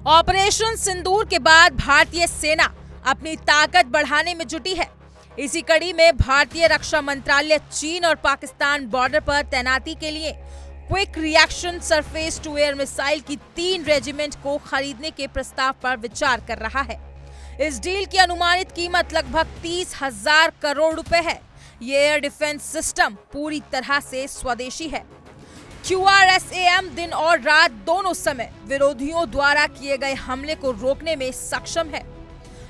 Operation सिंदूर के बाद भारतीय सेना अपनी ताकत बढ़ाने में जुटी है। इसी कड़ी में भारतीय रक्षा मंत्रालय चीन और पाकिस्तान बॉर्डर पर तैनाती के लिए quick reaction surface to air missile की 3 रेजिमेंट को खरीदने के प्रस्ताव पर विचार कर रहा है। इस डील की अनुमानित कीमत लगभग 30,000 करोड़ रुपए है। ये एयर डिफेंस सिस्टम पूरी तरह से स्वदेशी है। QRSAM दिन और रात दोनों समय विरोधियों द्वारा किए गए हमले को रोकने में सक्षम है।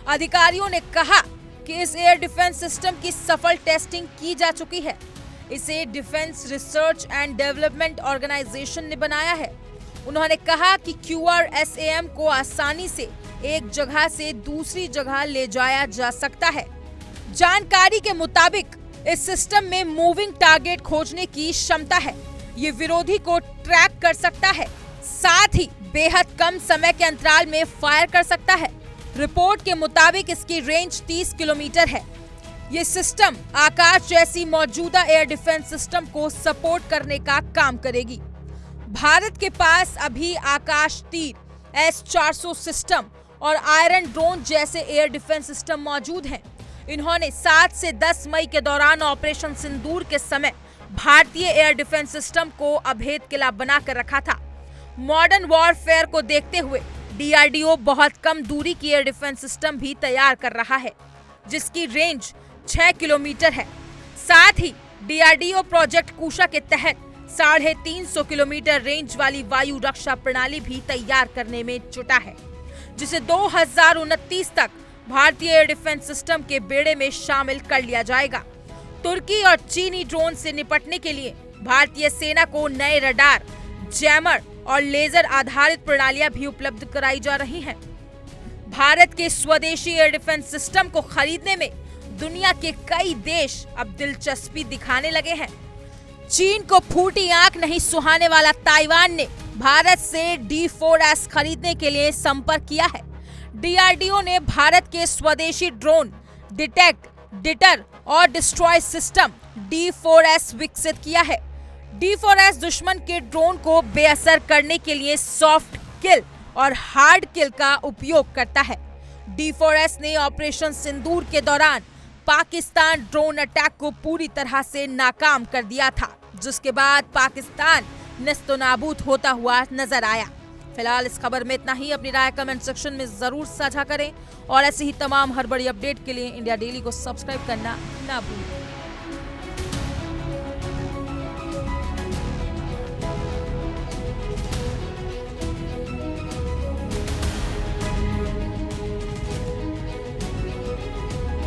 अधिकारियों ने कहा कि इस एयर डिफेंस सिस्टम की सफल टेस्टिंग की जा चुकी है। इसे defence research and development organisation ने बनाया है। उन्होंने कहा कि QRSAM को आसानी से एक जगह से दूसरी जगह ले जाया जा सकता है। जानकारी के मुताबिक इस सिस्टम में मूविंग टारगेट खोजने की क्षमता है। ये विरोधी को ट्रैक कर सकता है, साथ ही बेहद कम समय के अंतराल में फायर कर सकता है। रिपोर्ट के मुताबिक इसकी रेंज 30 किलोमीटर है। ये सिस्टम आकाश जैसी मौजूदा एयर डिफेंस सिस्टम को सपोर्ट करने का काम करेगी। भारत के पास अभी आकाश तीर, S-400 सिस्टम और आयरन ड्रोन जैसे एयर डिफेंस सिस्टम मौजूद हैं। इन्होंने 7 से 10 मई के दौरान ऑपरेशन सिंदूर के समय भारतीय एयर डिफेंस सिस्टम को अभेद किला बनाकर रखा था। मॉडर्न वॉरफेयर को देखते हुए DRDO बहुत कम दूरी की एयर डिफेंस सिस्टम भी तैयार कर रहा है, जिसकी रेंज 6 किलोमीटर है। साथ ही DRDO प्रोजेक्ट कुशा के तहत 350 किलोमीटर रेंज वाली वायु रक्षा प्रणाली भी तैयार करने में जुटा है, जिसे 2029 तक भारतीय एयर डिफेंस सिस्टम के बेड़े में शामिल कर लिया जाएगा। तुर्की और चीनी ड्रोन से निपटने के लिए भारतीय सेना को नए रडार, जैमर और लेजर आधारित प्रणालियां भी उपलब्ध कराई जा रही हैं। भारत के स्वदेशी एयर डिफेंस सिस्टम को खरीदने में दुनिया के कई देश अब दिलचस्पी दिखाने लगे हैं। चीन को फूटी आंख नहीं सुहाने वाला ताइवान ने भारत से D4S खरीदने के लिए संपर्क किया है। DRDO ने भारत के स्वदेशी ड्रोन डिटेक्ट, डिटर और डिस्ट्रॉय सिस्टम D4S विकसित किया है। D4S दुश्मन के ड्रोन को बेअसर करने के लिए सॉफ्ट किल और हार्ड किल का उपयोग करता है। D4S ने ऑपरेशन सिंदूर के दौरान पाकिस्तान ड्रोन अटैक को पूरी तरह से नाकाम कर दिया था, जिसके बाद पाकिस्तान नेस्तनाबूद होता हुआ नजर आया। फिलहाल इस खबर में इतना ही। अपनी राय कमेंट सेक्शन में जरूर साझा करें और ऐसे ही तमाम हर बड़ी अपडेट के लिए इंडिया डेली को सब्सक्राइब करना ना भूलें।